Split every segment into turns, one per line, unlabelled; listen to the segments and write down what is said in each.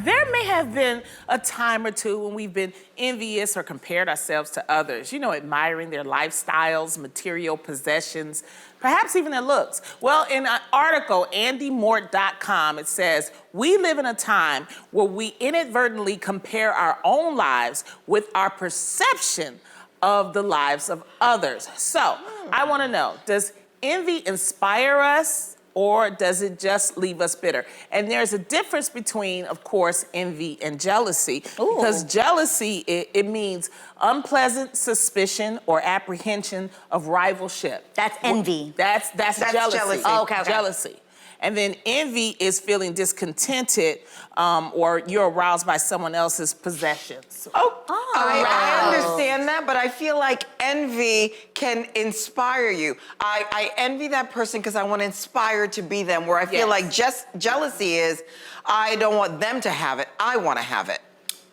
There may have been a time or two when we've been envious or compared ourselves to others, you know, admiring their lifestyles, material possessions, perhaps even their looks. Well, in an article, andymort.com, it says, we live in a time where we inadvertently compare our own lives with our perception of the lives of others. So, I want to know, does envy inspire us? Or does it just leave us bitter? And there's a difference between, of course, envy and jealousy.
Ooh.
Because jealousy, it means unpleasant suspicion or apprehension of rivalship.
That's envy.
That's jealousy.
Oh, okay.
Jealousy. And then envy is feeling discontented or you're aroused by someone else's possessions.
I understand that, but I feel like envy can inspire you. I envy that person because I want to inspire to be them, where I feel like just jealousy is, I don't want them to have it, I want to have it.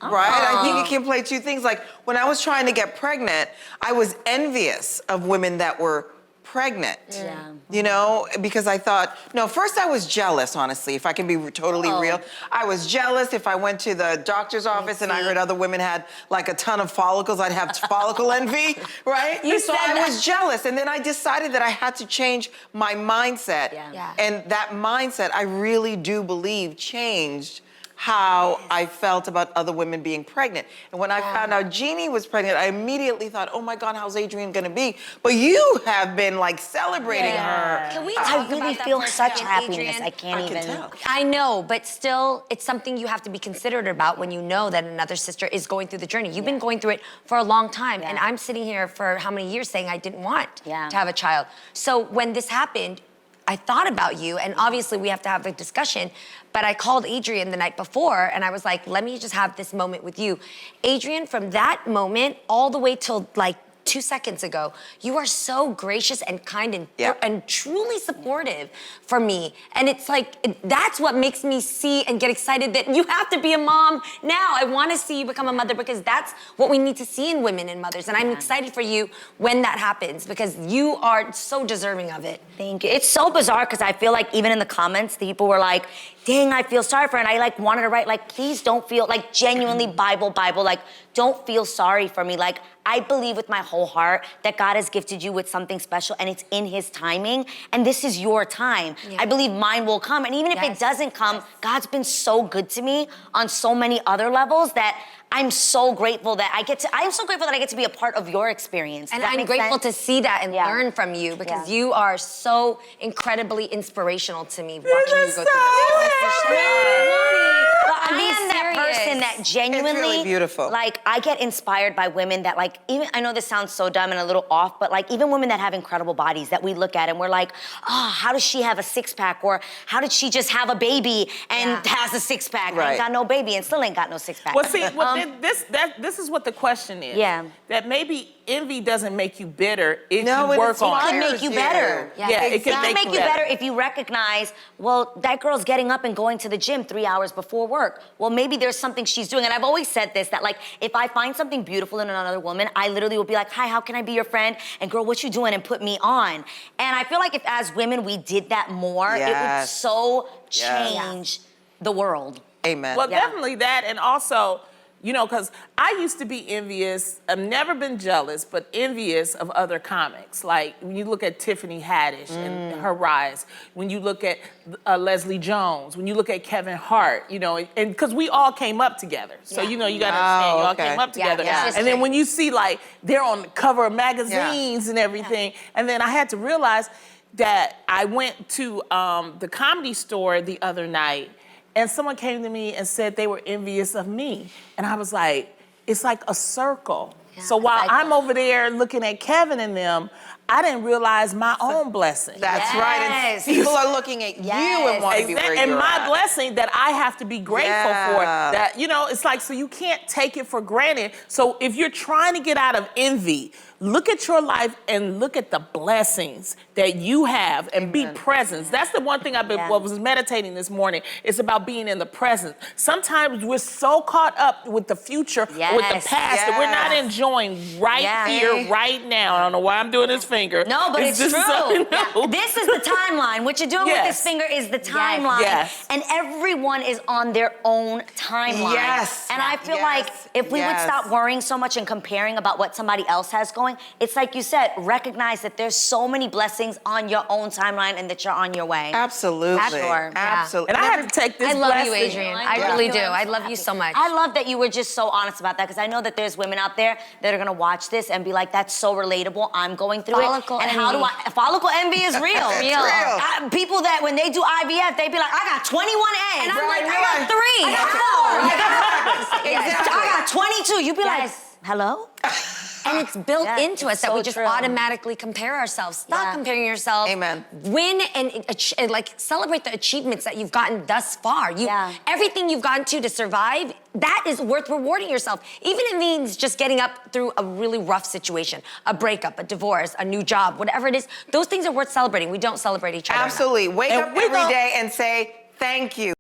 Right? I think it can play two things. Like when I was trying to get pregnant, I was envious of women that were pregnant, you know, because I thought, no, first I was jealous, honestly, if I can be totally real. I was jealous if I went to the doctor's office and I heard other women had like a ton of follicles, I'd have follicle envy, right? So I was jealous, and then I decided that I had to change my mindset. And that mindset, I really do believe, changed how I felt about other women being pregnant. And when I found out Jeannie was pregnant, I immediately thought, oh my God, how's Adrienne gonna be? But you have been like celebrating her.
Can we talk
I really
about
feel
that
such
for a second,
happiness.
Adrienne?
I can't even.
Tell.
I know, but still, it's something you have to be considerate about when you know that another sister is going through the journey. You've been going through it for a long time, and I'm sitting here for how many years saying I didn't want to have a child. So when this happened, I thought about you, and obviously we have to have a discussion, but I called Adrienne the night before, and I was like, let me just have this moment with you. Adrienne, from that moment all the way till like 2 seconds ago, you are so gracious and kind and truly supportive for me. And it's like, that's what makes me see and get excited that you have to be a mom now. I want to see you become a mother because that's what we need to see in women and mothers. And I'm excited for you when that happens because you are so deserving of it.
Thank you. It's so bizarre because I feel like even in the comments, the people were like, dang, I feel sorry for her. And I like wanted to write like, please don't feel, like genuinely Bible, like don't feel sorry for me. Like I believe with my whole heart that God has gifted you with something special and it's in his timing and this is your time. I believe mine will come. And even if it doesn't come, God's been so good to me on so many other levels that I'm so grateful that I get to be a part of your experience.
And I'm grateful to see that and learn from you because you are so incredibly inspirational to me watching you go through this.
I am that person that genuinely,
it's really beautiful.
Like, I get inspired by women that, like, even, I know this sounds so dumb and a little off, but like, even women that have incredible bodies that we look at and we're like, oh, how does she have a six-pack? Or how did she just have a baby and has a six-pack? Ain't got no baby and still ain't got no six-pack.
Well, see, this is what the question is. That maybe envy doesn't make you bitter if you work on it.
It can make you better.
It can
make you better if you recognize, well, that girl's getting up and going to the gym 3 hours before work. Well, maybe there's something she's doing. And I've always said this, that like, if I find something beautiful in another woman, I literally will be like, hi, how can I be your friend? And girl, what you doing? And put me on. And I feel like if as women we did that more, it would so change the world.
Amen.
Well, definitely that. And also, you know, because I used to be envious, I've never been jealous, but envious of other comics. Like, when you look at Tiffany Haddish and her rise, when you look at Leslie Jones, when you look at Kevin Hart, you know, and because we all came up together. So, you know, you got to understand, you all came up together. And then when you see, like, they're on the cover of magazines and everything, and then I had to realize that I went to the Comedy Store the other night, and someone came to me and said they were envious of me. And I was like, it's like a circle. So while I'm over there looking at Kevin and them, I didn't realize my own blessing.
That's right. And people are looking at you and want to be where
and
you're
my
at.
blessing that I have to be grateful for. That, you know, it's like, so you can't take it for granted. So if you're trying to get out of envy, look at your life and look at the blessings that you have and be present. That's the one thing was meditating this morning. It's about being in the present. Sometimes we're so caught up with the future, with the past, that we're not enjoying right here, right now. I don't know why I'm doing this finger. finger.
No, but it's
just
true.
so- no.
This is the timeline. What you're doing with this finger is the timeline.
Yes.
And everyone is on their own timeline.
Yes.
And I feel like if we would stop worrying so much and comparing about what somebody else has going, it's like you said, recognize that there's so many blessings on your own timeline and that you're on your way.
Absolutely.
Sure.
Absolutely.
And I have to take this
I love you,
blessing.
Adrian. I really do. I love you so much.
I love that you were just so honest about that because I know that there's women out there that are gonna watch this and be like, that's so relatable. I'm going through
Follicle
it. And how do
envy.
follicle envy is real.
It's real.
People that when they do IVF, they be like, I got 21 eggs.
And I'm
Right,
like,
you're
I got
like-
3.
I got 4. I got 22. You be like,
Yes.
hello?
And it's built
Yeah,
into us
it's
that
so
we just
true.
automatically compare ourselves. Stop
Yeah.
comparing yourself.
Amen.
Win and like celebrate the achievements that you've gotten thus far. Everything you've gotten to survive, that is worth rewarding yourself. Even if it means just getting up through a really rough situation, a breakup, a divorce, a new job, whatever it is, those things are worth celebrating. We don't celebrate each other enough.
Absolutely. Wake
And
up
we
every
gon-
day and say, thank you.